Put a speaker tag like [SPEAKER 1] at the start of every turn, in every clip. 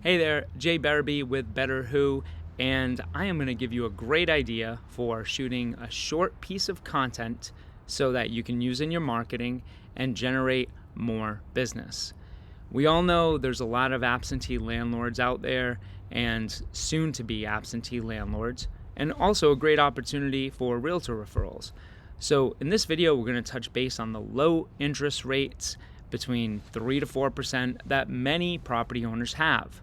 [SPEAKER 1] Hey there, Jay Barabee with Better Who, and I am going to give you a great idea for shooting a short piece of content so that you can use in your marketing and generate more business. We all know there's a lot of absentee landlords out there and soon to be absentee landlords, and also a great opportunity for realtor referrals. So in this video, we're going to touch base on the low interest rates between 3 to 4% that many property owners have.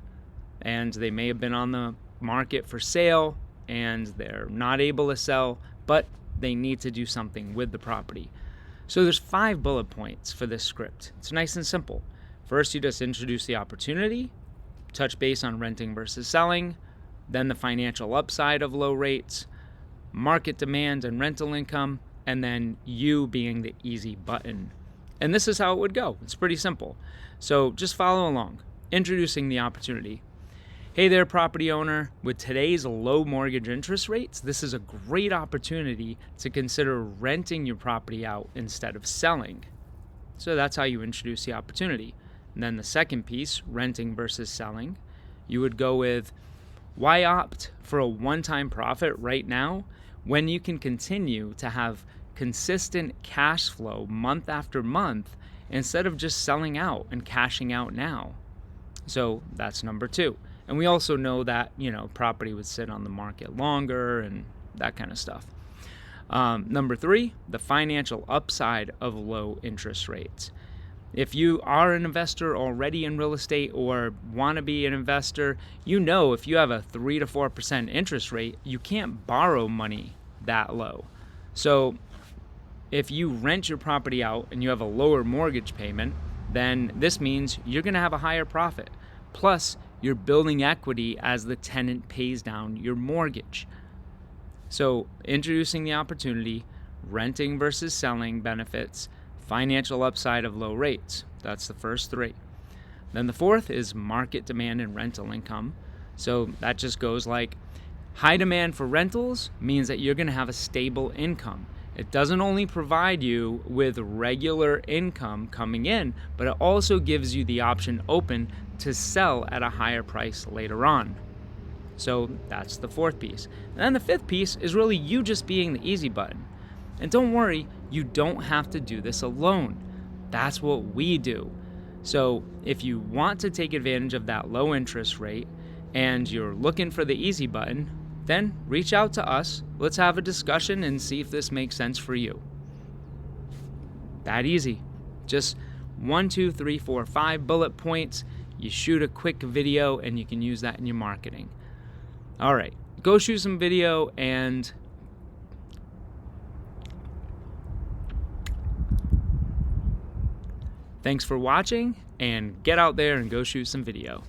[SPEAKER 1] And they may have been on the market for sale and they're not able to sell, but they need to do something with the property. So there's 5 bullet points for this script. It's nice and simple. First, you just introduce the opportunity, touch base on renting versus selling, then the financial upside of low rates, market demand and rental income, and then you being the easy button. And this is how it would go. It's pretty simple. So just follow along. Introducing the opportunity. Hey there, property owner. With today's low mortgage interest rates, this is a great opportunity to consider renting your property out instead of selling. So that's how you introduce the opportunity. And then the second piece, renting versus selling, you would go with, why opt for a one-time profit right now when you can continue to have consistent cash flow month after month instead of just selling out and cashing out now? So that's number 2. And we also know that, property would sit on the market longer and that kind of stuff. Number 3, the financial upside of low interest rates. If you are an investor already in real estate or want to be an investor, if you have a 3 to 4% interest rate, you can't borrow money that low. So if you rent your property out and you have a lower mortgage payment, then this means you're going to have a higher profit. Plus, you're building equity as the tenant pays down your mortgage. So, introducing the opportunity, renting versus selling benefits, financial upside of low rates. That's the first 3. Then the 4th is market demand and rental income. So, that just goes like high demand for rentals means that you're going to have a stable income. It doesn't only provide you with regular income coming in, but it also gives you the option open to sell at a higher price later on. So that's the 4th piece. And then the 5th piece is really you just being the easy button. And don't worry, you don't have to do this alone. That's what we do. So if you want to take advantage of that low interest rate and you're looking for the easy button, then reach out to us. Let's have a discussion and see if this makes sense for you. That easy. Just 1, 2, 3, 4, 5 bullet points. You shoot a quick video and you can use that in your marketing. All right, go shoot some video and thanks for watching, and get out there and go shoot some video.